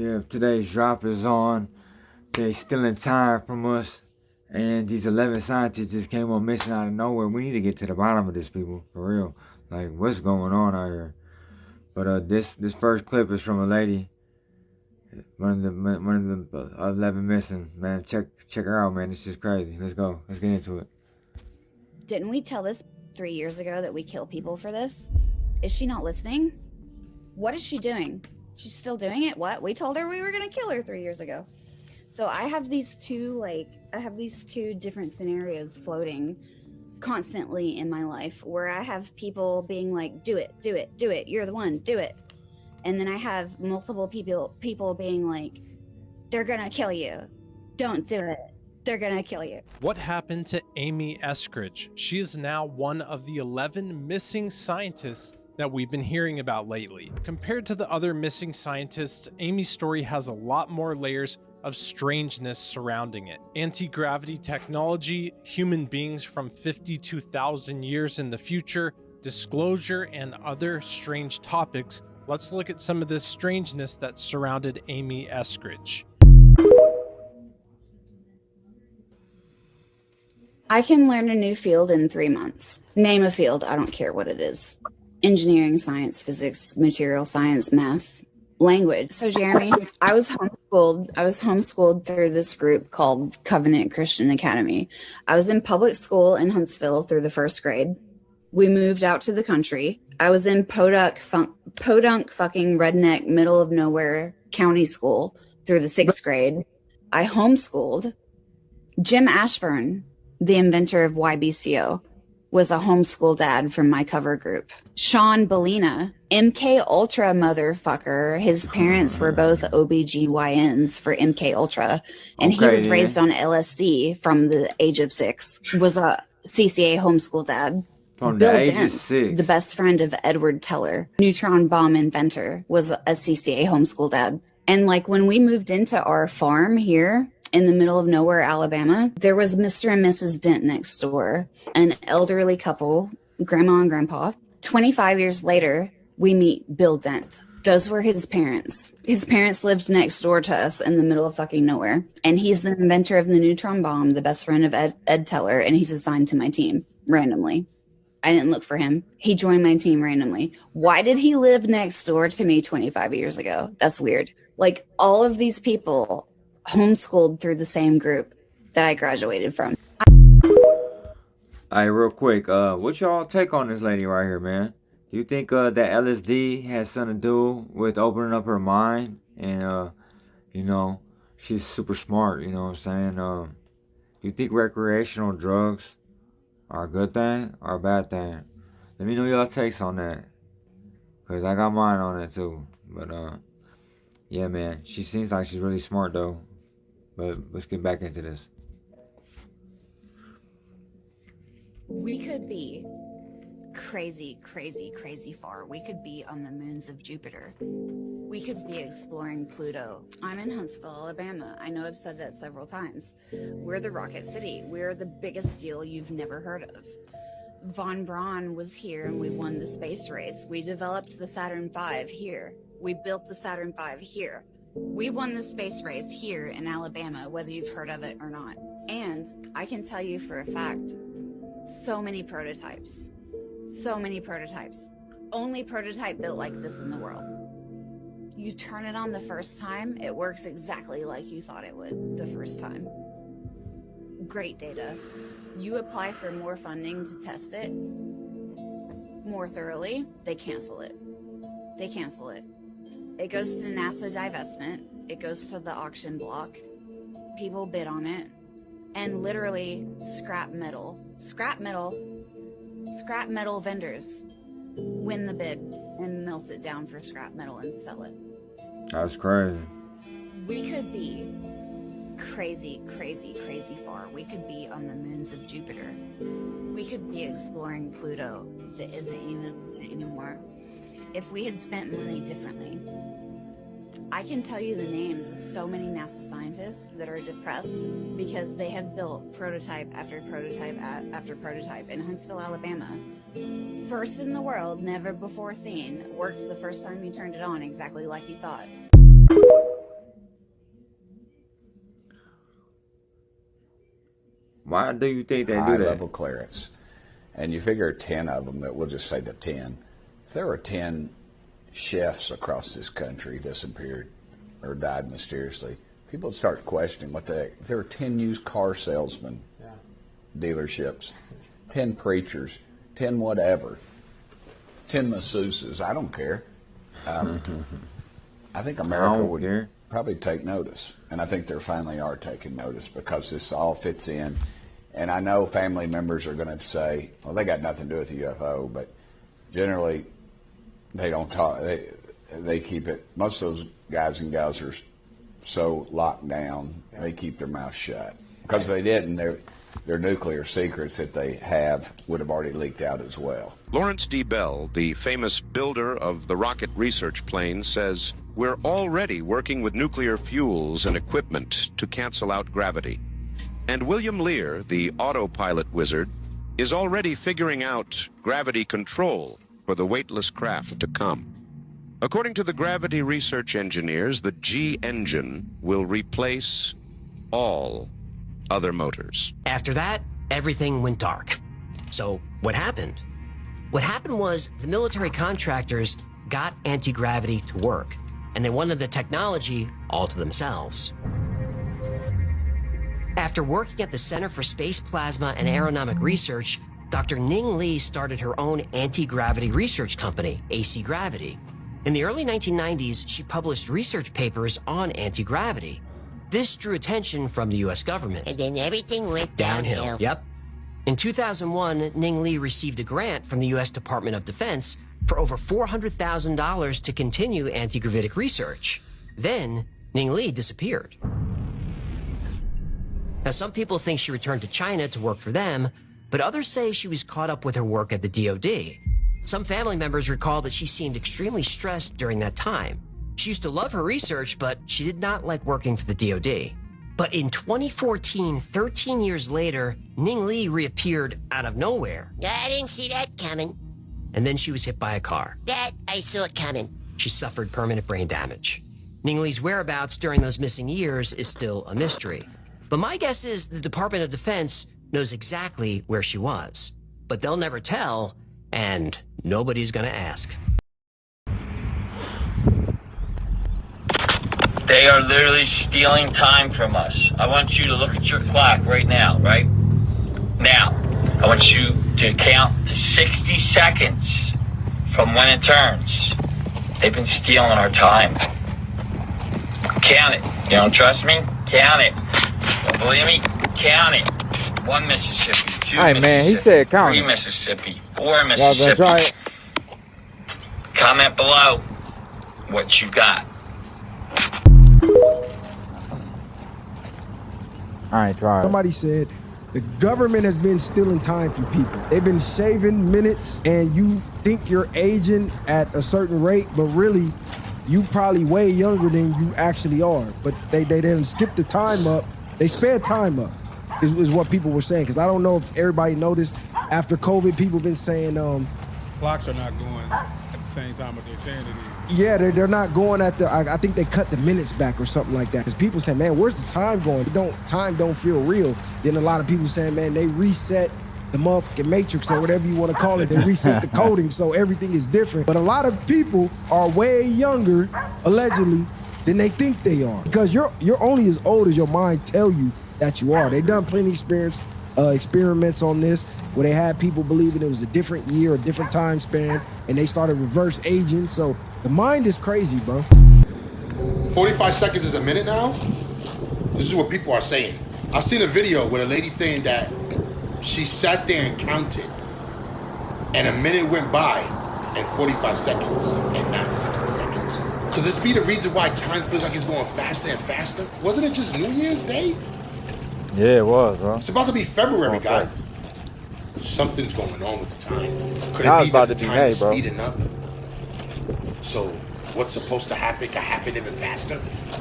Yeah, if today's drop is on, they stealing time from us, and these 11 scientists just came up missing out of nowhere. We need to get to the bottom of this, people, for real. Like, what's going on out here? But this first clip is from a lady, one of the 11 missing. Man, check her out, man. It's just crazy. Let's go. Let's get into it. Didn't we tell this 3 years ago that we kill people for this? Is she not listening? What is she doing? She's still doing it? What? We told her we were gonna kill her 3 years ago. So I have these two different scenarios floating constantly in my life where I have people being like, do it, do it, do it, you're the one, do it. And then I have multiple people being like, they're gonna kill you. Don't do it. They're gonna kill you. What happened to Amy Eskridge? She is now one of the 11 missing scientists that we've been hearing about lately. Compared to the other missing scientists, Amy's story has a lot more layers of strangeness surrounding it. Anti-gravity technology, human beings from 52,000 years in the future, disclosure, and other strange topics. Let's look at some of this strangeness that surrounded Amy Eskridge. I can learn a new field in 3 months. Name a field, I don't care what it is. Engineering, science, physics, material science, math, language. So Jeremy, I was homeschooled through this group called Covenant Christian Academy. I was in public school in Huntsville through the first grade. We moved out to the country. I was in podunk fucking redneck middle of nowhere county school through the 6th grade. I homeschooled. Jim Ashburn, the inventor of YBCO, was a homeschool dad from my cover group. Sean Bellina, MK Ultra motherfucker. His parents were both OBGYNs for MK Ultra, and he was raised on LSD from the age of 6. Was a CCA homeschool dad. From Bill the age Dent, of 6. the best friend of Edward Teller, neutron bomb inventor, was a CCA homeschool dad. And like when we moved into our farm here in the middle of nowhere, Alabama, there was Mr. and Mrs. Dent next door, an elderly couple, grandma and grandpa. 25 years later, we meet Bill Dent. Those were his parents. His parents lived next door to us in the middle of fucking nowhere. And he's the inventor of the neutron bomb, the best friend of Ed Teller, and he's assigned to my team randomly. I didn't look for him. He joined my team randomly. Why did he live next door to me 25 years ago? That's weird. Like, all of these people homeschooled through the same group that I graduated from. Alright, real quick, what y'all take on this lady right here, man? Do you think that LSD has something to do with opening up her mind? And, you know, she's super smart, you know what I'm saying? Do you think recreational drugs are a good thing or a bad thing? Let me know y'all takes on that, because I got mine on it too. But, yeah, man, she seems like she's really smart, though. But let's get back into this. We could be crazy far. We could be on the moons of Jupiter. We could be exploring Pluto. I'm in Huntsville, Alabama. I know I've said that several times. We're the Rocket City. We're the biggest deal you've never heard of. Von Braun was here and we won the space race. We developed the Saturn V here. We built the Saturn V here. We won the space race here in Alabama, whether you've heard of it or not. And I can tell you for a fact, so many prototypes. Only prototype built like this in the world. You turn it on the first time, it works exactly like you thought it would the first time. Great data. You apply for more funding to test it more thoroughly, they cancel it. It goes to NASA divestment. It goes to the auction block. People bid on it. And literally scrap metal vendors win the bid and melt it down for scrap metal and sell it. That's crazy. We could be crazy far. We could be on the moons of Jupiter. We could be exploring Pluto that isn't even anymore. If we had spent money differently. I can tell you the names of so many NASA scientists that are depressed because they have built prototype after prototype after prototype in Huntsville, Alabama. First in the world, never before seen, worked the first time you turned it on exactly like you thought. Why do you think they do high that? level clearance. And you figure 10 of them, that we'll just say the 10. If there were 10 chefs across this country disappeared or died mysteriously, people would start questioning what the heck. If there were 10 used car salesmen, dealerships, 10 preachers, 10 whatever, 10 masseuses, I don't care. I think America would probably take notice. And I think they finally are taking notice because this all fits in. And I know family members are going to say, well, they got nothing to do with the UFO, but generally they don't talk. They keep it. Most of those guys and gals are so locked down, they keep their mouth shut. Because if they didn't, their nuclear secrets that they have would have already leaked out as well. Lawrence D. Bell, the famous builder of the rocket research plane, says, "We're already working with nuclear fuels and equipment to cancel out gravity." And William Lear, the autopilot wizard, is already figuring out gravity control for the weightless craft to come. According to the gravity research engineers, the G engine will replace all other motors. After that, everything went dark. So what happened? What happened was the military contractors got anti-gravity to work, and they wanted the technology all to themselves. After working at the Center for Space Plasma and Aeronomic Research, Dr. Ning Li started her own anti-gravity research company, AC Gravity. In the early 1990s, she published research papers on anti-gravity. This drew attention from the U.S. government. And then everything went downhill. Yep. In 2001, Ning Li received a grant from the U.S. Department of Defense for over $400,000 to continue anti-gravitic research. Then, Ning Li disappeared. Now, some people think she returned to China to work for them, but others say she was caught up with her work at the DoD. Some family members recall that she seemed extremely stressed during that time. She used to love her research, but she did not like working for the DoD. But in 2014, 13 years later, Ning Li reappeared out of nowhere. I didn't see that coming. And then she was hit by a car. That I saw coming. She suffered permanent brain damage. Ning Li's whereabouts during those missing years is still a mystery. But my guess is the Department of Defense knows exactly where she was. But they'll never tell, and nobody's gonna ask. They are literally stealing time from us. I want you to look at your clock right now, right? Now, I want you to count to 60 seconds from when it turns. They've been stealing our time. Count it. You don't trust me? Count it. Don't believe me? Count it. 1 Mississippi, 2 Hey, man, Mississippi, he said count 3 it. Mississippi, 4 Mississippi. Try it. Comment below what you got. All right, try it. Somebody said the government has been stealing time from people. They've been shaving minutes, and you think you're aging at a certain rate, but really, you probably way younger than you actually are. But they didn't skip the time up. They sped time up, is what people were saying. Because I don't know if everybody noticed, after COVID, people been saying, clocks are not going at the same time what they're saying it is. yeah, they're not going at the, I think they cut the minutes back or something like that. Because people say, man, where's the time going? Time don't feel real. Then a lot of people saying, man, they reset the motherfucking matrix or whatever you want to call it. They reset the coding, so everything is different. But a lot of people are way younger, allegedly, than they think they are. Because you're only as old as your mind tell you that you are. They done plenty experiments on this where they had people believing it was a different year, a different time span, and they started reverse aging. So the mind is crazy, bro. 45 seconds is a minute now? This is what people are saying. I seen a video with a lady saying that she sat there and counted, and a minute went by and 45 seconds and not 60 seconds. Could this be the reason why time feels like it's going faster and faster? Wasn't it just New Year's Day? Yeah, it was, bro. It's about to be February, guys. Something's going on with the time. Could Now it it's be about that the to be time May, is bro. speeding up? So what's supposed to happen can happen even faster?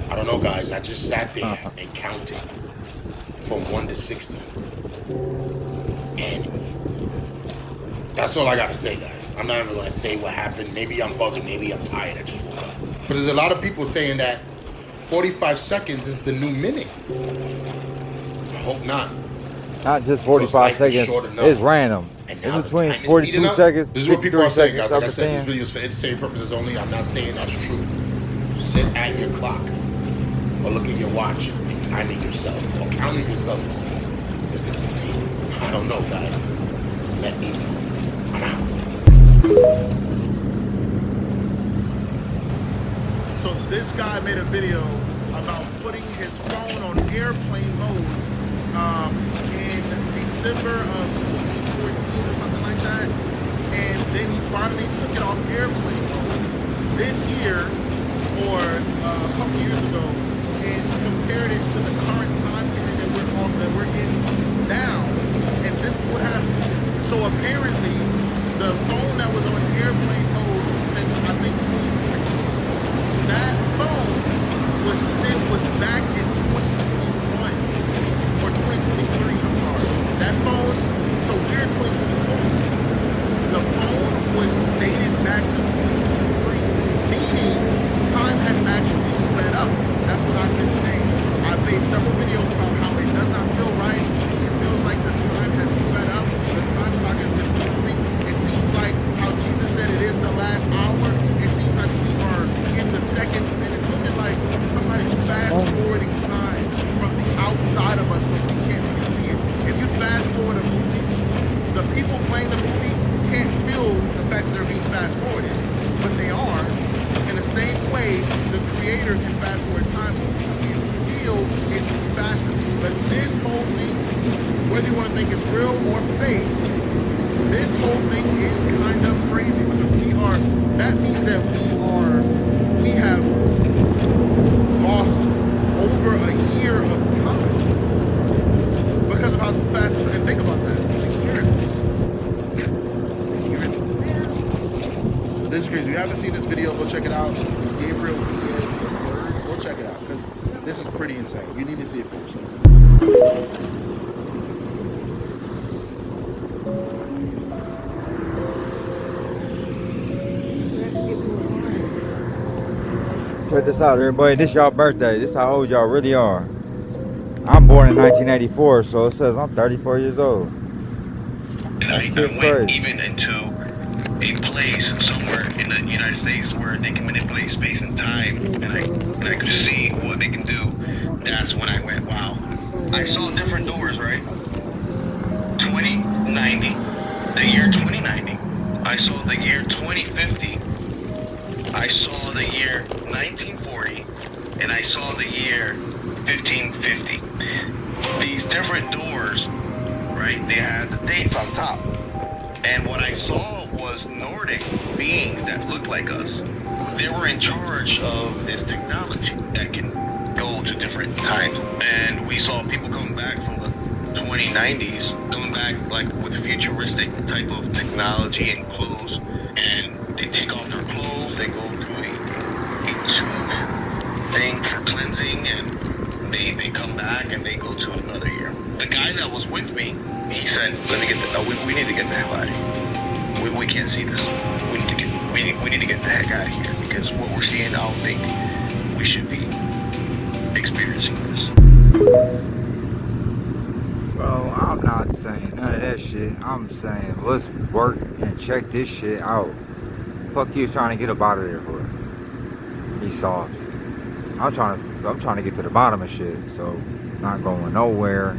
I don't know, guys. I just sat there and counted from 1 to 60. And that's all I gotta say, guys. I'm not even gonna say what happened. Maybe I'm bugging, maybe I'm tired, I just woke up. But there's a lot of people saying that 45 seconds is the new minute. I hope not. Not just Because 45 life is seconds. short enough. It's random. And It's now the between time is 42 speeding up. seconds, This is what people 53 are saying, seconds. guys. Like I'm I just said, this saying. video is for entertainment purposes only. I'm not saying that's true. Sit at your clock or look at your watch and timing yourself or counting yourself to see if it's the same. I don't know, guys. Let me know. I'm out. So this guy made a video about putting his phone on airplane mode in December of 2014 or something like that. And then he finally took it off airplane mode this year or a couple years ago and compared it to the current time period that we're in now. And this is what happened. So apparently the phone that was on airplane mode since I think 2014, that phone was back in 2021 or 2023, I'm sorry. That phone, so we're in 2024. The phone was dated back to 2023, meaning time has actually sped up. That's what I've been saying. I've made several videos about how it does not feel right. It feels like the time has sped up. The time clock has been moving. It seems like how Jesus said it is the last hour. It seems like we are in the seconds, and it's looking like somebody's fast forwarding time from the outside of us so we can't even see it. If you fast forward a movie, the people playing the movie can't feel the fact that they're being fast forwarded, but they are. In the same way, the creator can fast forward time, you feel it faster. But this whole thing, whether you want to think it's real or fake, this whole thing is kind of crazy because that means that we have lost over a year of time because of how fast it's, and think about that. So this is crazy. If you haven't seen this video, go check it out. It's Gabriel Diaz III. Go check it out because this is pretty insane. You need to see it for yourself. Check this out, everybody. This y'all birthday. This how old y'all really are. I'm born in 1984, so it says I'm 34 years old. I went even into a place somewhere in the United States where they can manipulate space and time, and I could see what they can do. That's when I went, wow. I saw different doors, right? 2090, the year 2090. I saw the year 2050. I saw the year 1940, and I saw the year 1550. These different doors, right? They had the dates on top. And what I saw was Nordic beings that looked like us. They were in charge of this technology that can go to different times. And we saw people coming back from the 2090s, coming back like with futuristic type of technology and clothes. And they take off their clothes, they go through a tube thing for cleansing, and they come back and they go to another year. The guy that was with me, he said, "Let me get we need to get the hell out of here. We can't see this. We need to get the heck out of here because what we're seeing, I don't think we should be experiencing this." Bro, I'm not saying none of that shit. I'm saying let's work and check this shit out. Fuck you trying to get up out of there for? Be soft. I'm trying to get to the bottom of shit, so not going nowhere.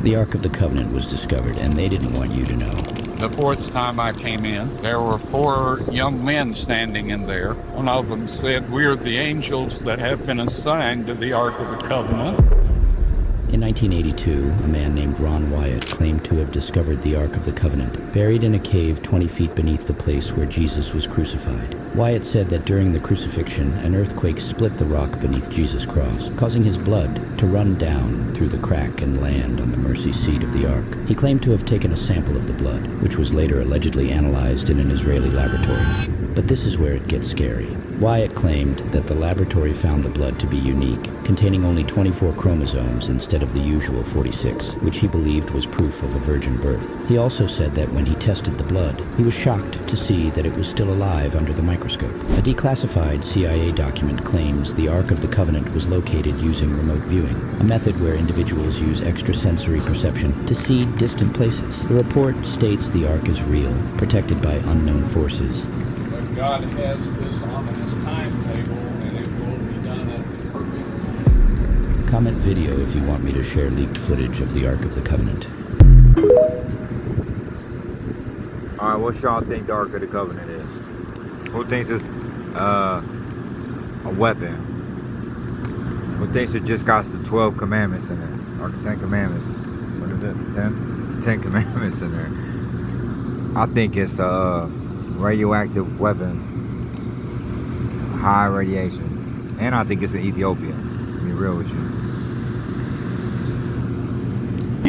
The Ark of the Covenant was discovered, and they didn't want you to know. The fourth time I came in, there were 4 young men standing in there. One of them said, "We're the angels that have been assigned to the Ark of the Covenant." In 1982, a man named Ron Wyatt claimed to have discovered the Ark of the Covenant, buried in a cave 20 feet beneath the place where Jesus was crucified. Wyatt said that during the crucifixion, an earthquake split the rock beneath Jesus' cross, causing his blood to run down through the crack and land on the mercy seat of the Ark. He claimed to have taken a sample of the blood, which was later allegedly analyzed in an Israeli laboratory. But this is where it gets scary. Wyatt claimed that the laboratory found the blood to be unique, containing only 24 chromosomes instead of the usual 46, which he believed was proof of a virgin birth. He also said that when he tested the blood, he was shocked to see that it was still alive under the microscope. A declassified CIA document claims the Ark of the Covenant was located using remote viewing, a method where individuals use extrasensory perception to see distant places. The report states the Ark is real, protected by unknown forces. But God has this on his timetable, and it will be done at the perfect. Comment video if you want me to share leaked footage of the Ark of the Covenant. Alright, what y'all think the Ark of the Covenant is? Who thinks it's a weapon? Who thinks it just got the 12 commandments in it? Or the 10 commandments? What is it? 10 commandments in there. I think it's a radioactive weapon. High radiation. And I think it's in Ethiopia. To be real with you.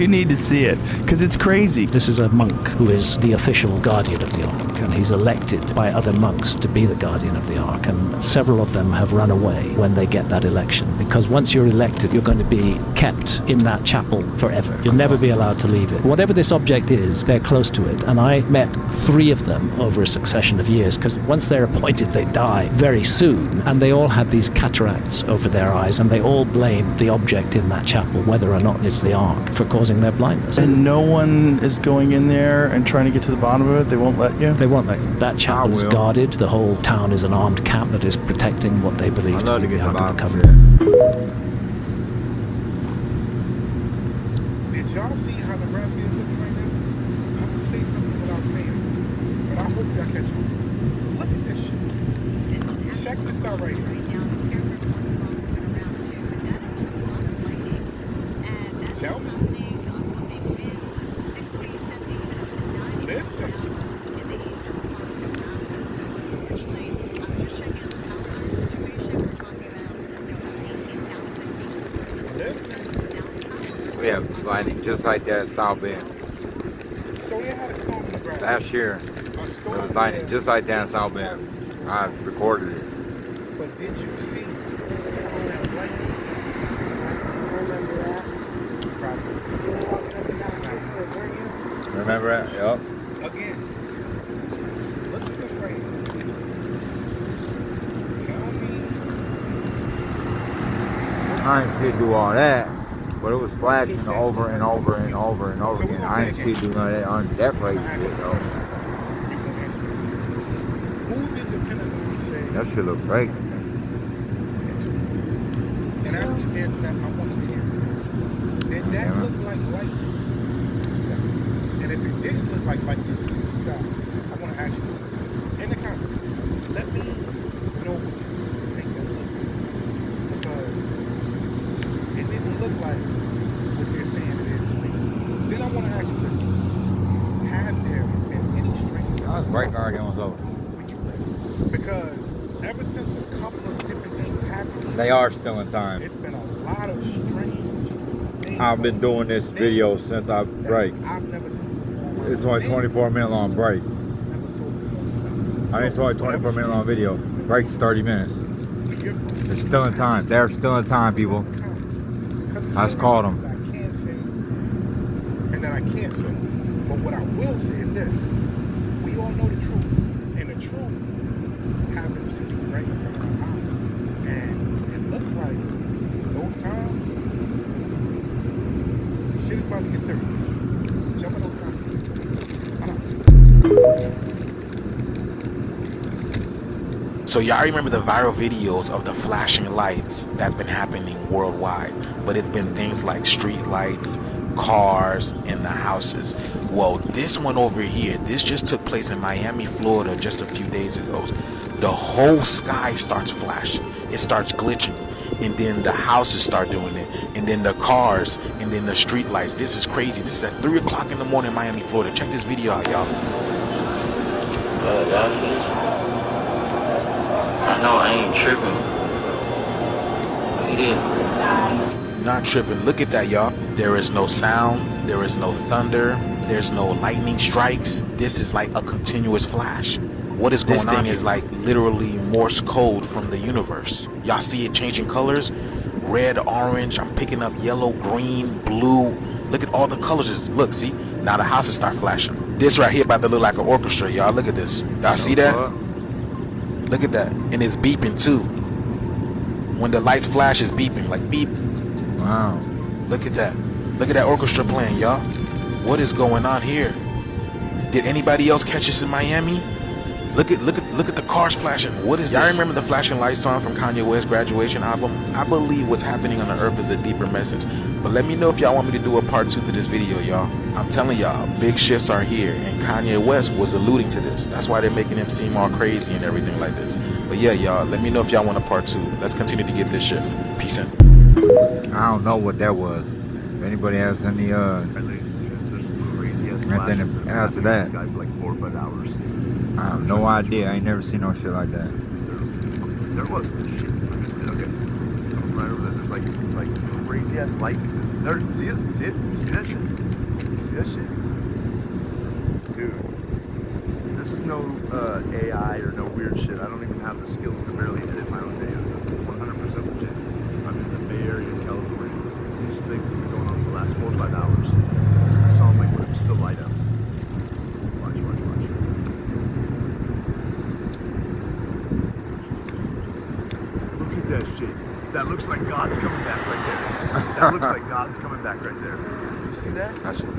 You need to see it, because it's crazy. This is a monk who is the official guardian of the Ark, and he's elected by other monks to be the guardian of the Ark, and several of them have run away when they get that election, because once you're elected, you're going to be kept in that chapel forever. You'll never be allowed to leave it. Whatever this object is, they're close to it, and I met 3 of them over a succession of years, because once they're appointed, they die very soon, and they all had these cataracts over their eyes, and they all blamed the object in that chapel, whether or not it's the Ark, for causing their blindness. And no one is going in there and trying to get to the bottom of it? They won't let you? They won't let you. That chapel is guarded. The whole town is an armed camp that is protecting what they believe to be the Ark of the Covenant. Did y'all see how Nebraska is looking right now? I'm going to say something without saying it, but I hope y'all catch on. Look at this shit. Check this out right here. Tell me. Listen. We have lightning just like that in South Bend. So they had a storm in Nebraska. Last year, there was lightning just like that in South Bend. I recorded it. But did you see how that lightning? Remember that? Yep. Again, look at this right here. Tell me. I didn't see it do all that, but it was flashing over and over and over and over again. I didn't see it do none of that on that crazy shit though. Who did the Pentagon say? That shit look fake. And after you answer that, I want you to answer this. Did that look like lightning? And if it didn't look like lightning in the sky, I want to ask you this. In the comments, let me know what you think that looked like. Because it didn't look like what they're saying it is. Then I want to ask you this. Has there been any strange things? I was breaking already on over. Because ever since a couple of different things happened, They are still in time. it's been a lot of strange things. I've been doing this video since I break. I've never seen before. It's only 24-minute long break. I mean, it's only 24-minute long video. Break's 30 minutes. They're still in time. They're still in time, people. I just called them. I can't say and that I can't say. But what I will say is this. We all know the truth. And the truth happens to be right in front of our eyes. And it looks like those times, shit is about to get serious. Jump in those comments. So y'all remember the viral videos of the flashing lights that's been happening worldwide, but it's been things like street lights, cars, and the houses. Well, this one over here, this just took place in Miami, Florida just a few days ago. The whole sky starts flashing. It starts glitching. And then the houses start doing it. And then the cars, and then the street lights. This is crazy. This is at 3 o'clock in the morning in Miami, Florida. Check this video out, y'all. I know I ain't tripping. It is. Not tripping. Look at that, y'all. There is no sound. There is no thunder. There's no lightning strikes. This is like a continuous flash. What is going on? This thing is like literally Morse code from the universe. Y'all see it changing colors? Red, orange, I'm picking up yellow, green, blue. Look at all the colors. Look, see? Now the houses start flashing. This right here about to look like an orchestra, y'all. Look at this. Y'all see that? Look at that. And it's beeping too. When the lights flash, it's beeping. Like beep. Wow. Look at that. Look at that orchestra playing, y'all. What is going on here? Did anybody else catch this in Miami? Look at the cars flashing. What is this? Y'all remember the flashing lights song from Kanye West's graduation album? I believe what's happening on the earth is a deeper message. But let me know if y'all want me to do a part 2 to this video, y'all. I'm telling y'all, big shifts are here, and Kanye West was alluding to this. That's why they're making him seem all crazy and everything like this. But yeah, y'all, let me know if y'all want a part 2. Let's continue to get this shift. Peace in. I don't know what that was. If anybody has any anything to add to that, like 4 or 5 hours. I have no idea. I ain't never seen no shit like that. There was shit. Okay. Right over there. There's like crazy ass light. There, see it? See it? You see that shit? See that shit? Dude. This is no AI or no weird shit. I don't even have the skills to barely edit my own videos. This is 100% legit. I'm in the Bay Area in California. These things have been going on for the last 4 or 5 hours. I saw them like when it was still light out. Watch. That shit. That looks like God's coming back right there. That looks like God's coming back right there. You see that?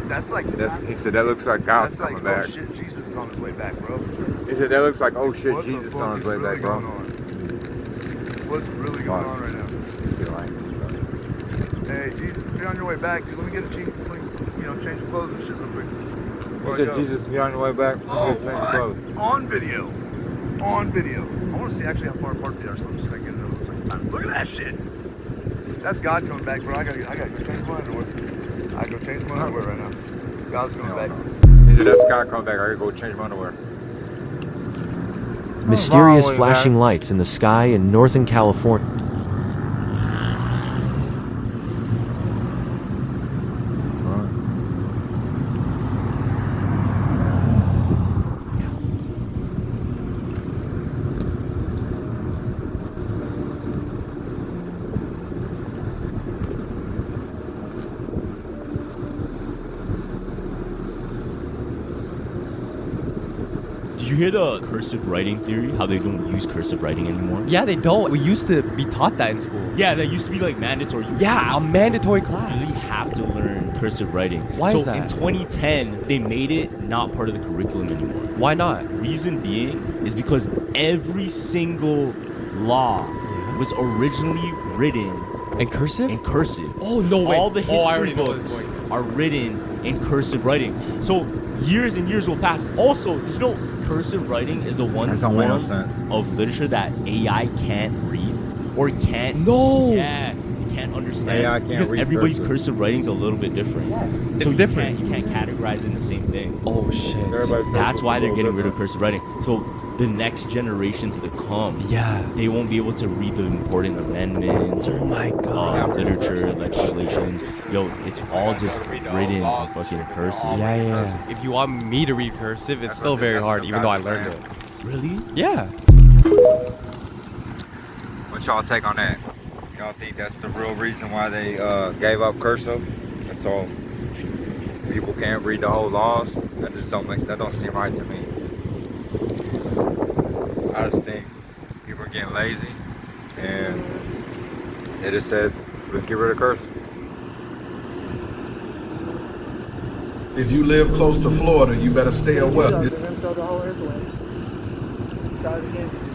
That's like. He said that looks like God's that's coming like, back. Oh shit, Jesus is on his way back, bro. He said that looks like, oh shit, What Jesus is on his way really back, bro. What's really going on right now? Hey, Jesus, if you're on your way back, dude, let me get a change, change of clothes and shit real quick. He said Jesus, if you're on your way back, Oh, change your clothes. on video. On video. I want to see actually how far apart they are, so I'm just gonna get it over the second time. Look at that shit. That's God coming back, bro. I gotta go change my underwear. I gotta go change my underwear right now. God's coming back. He said that's God coming back. I gotta go change my underwear. Mysterious flashing lights in the sky in Northern California. Did you hear the cursive writing theory? How they don't use cursive writing anymore? Yeah, they don't. We used to be taught that in school. Yeah, that used to be like mandatory. Yeah, a mandatory class. You really have to learn cursive writing. Why is that? So in 2010, they made it not part of the curriculum anymore. Why not? Reason being is because every single law was originally written in cursive? In cursive. Oh, no way. All the I history already know books are written in cursive writing. So years and years will pass. Also, did you know cursive writing is the one form of literature that AI can't read or can't. No. Yeah, it can't understand. AI can't because read everybody's cursive. cursive writing is a little bit different. It's different. You can't categorize it in the same thing. Oh shit. That's why they're getting rid of cursive writing. So the next generations to come, they won't be able to read the important amendments or literature, legislation. Yo, it's all just written in fucking cursive. Yeah. If you want me to read cursive, it's still very hard, even though I learned it. Really? Yeah. What's y'all take on that? Y'all think that's the real reason why they gave up cursive? And so people can't read the whole laws? That don't seem right to me. I just think people are getting lazy and they just said, let's get rid of cursive. If you live close to Florida, you better stay aware.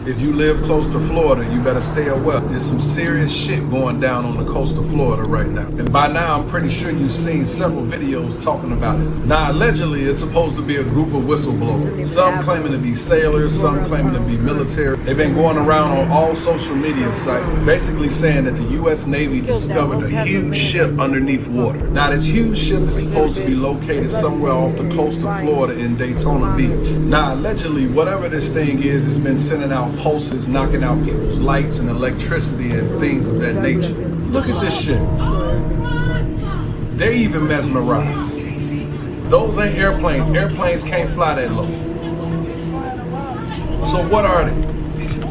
If you live close to Florida, you better stay aware. There's some serious shit going down on the coast of Florida right now. And by now, I'm pretty sure you've seen several videos talking about it. Now, allegedly, it's supposed to be a group of whistleblowers. Some claiming to be sailors, some claiming to be military. They've been going around on all social media sites, basically saying that the U.S. Navy discovered a huge ship underneath water. Now, this huge ship is supposed to be located somewhere off the coast of Florida in Daytona Beach. Now, allegedly, whatever this thing is, it's been sending out pulses, knocking out people's lights and electricity and things of that nature. Look at this shit. They're even mesmerized. Those ain't airplanes. Airplanes can't fly that low. So what are they?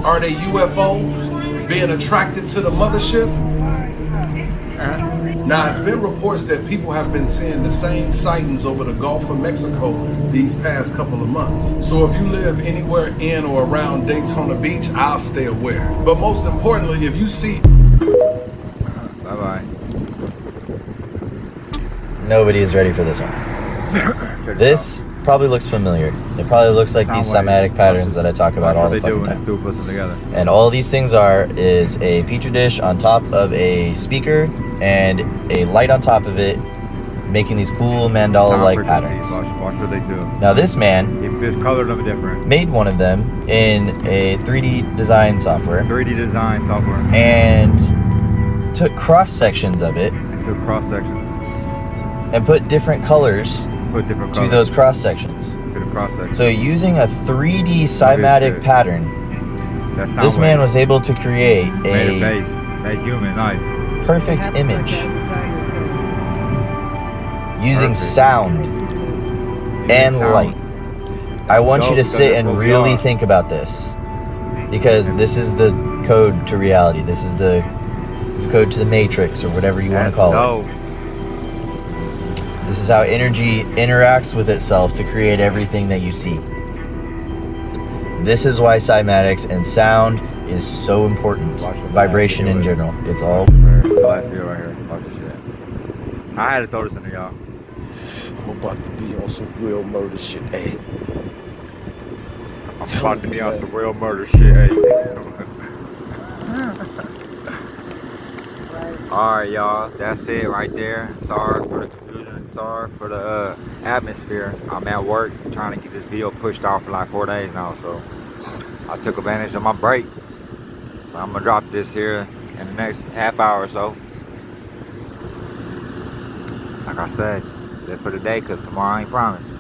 Are they UFOs being attracted to the mothership? Now, it's been reports that people have been seeing the same sightings over the Gulf of Mexico these past couple of months. So if you live anywhere in or around Daytona Beach, I'll stay aware. But most importantly, if you see... Bye-bye. Nobody is ready for this one. This probably looks familiar. It probably looks like these cymatic patterns that I talk about all the fucking time. Put them together. And all these things is a petri dish on top of a speaker and a light on top of it, making these cool mandala-like patterns. Watch what they do. Now this man He just colored them different. made one of them in a 3D design software. 3D design software. And took cross sections of it. Took cross sections. And put different colors to those cross sections. To the cross sections. So using a 3D cymatic pattern, this man was able to create made a face, made human life. Perfect image using sound and light. I want you to sit and really think about this, because this is the code to reality. This is the code to the matrix, or whatever you want to call it. This is how energy interacts with itself to create everything that you see. This is why cymatics and sound is so important. Vibration in general. It's all. It's the last video right here. Watch this shit. I had to throw this in there, y'all. I'm about to be on some real murder shit, hey. I'm about to be on some real murder shit, hey. Alright, y'all. That's it right there. Sorry for the confusion. Sorry for the atmosphere. I'm at work trying to get this video pushed off for like 4 days now, so I took advantage of my break. But I'm gonna drop this here in the next half hour or so. Like I said, live for the day, because tomorrow I ain't promised.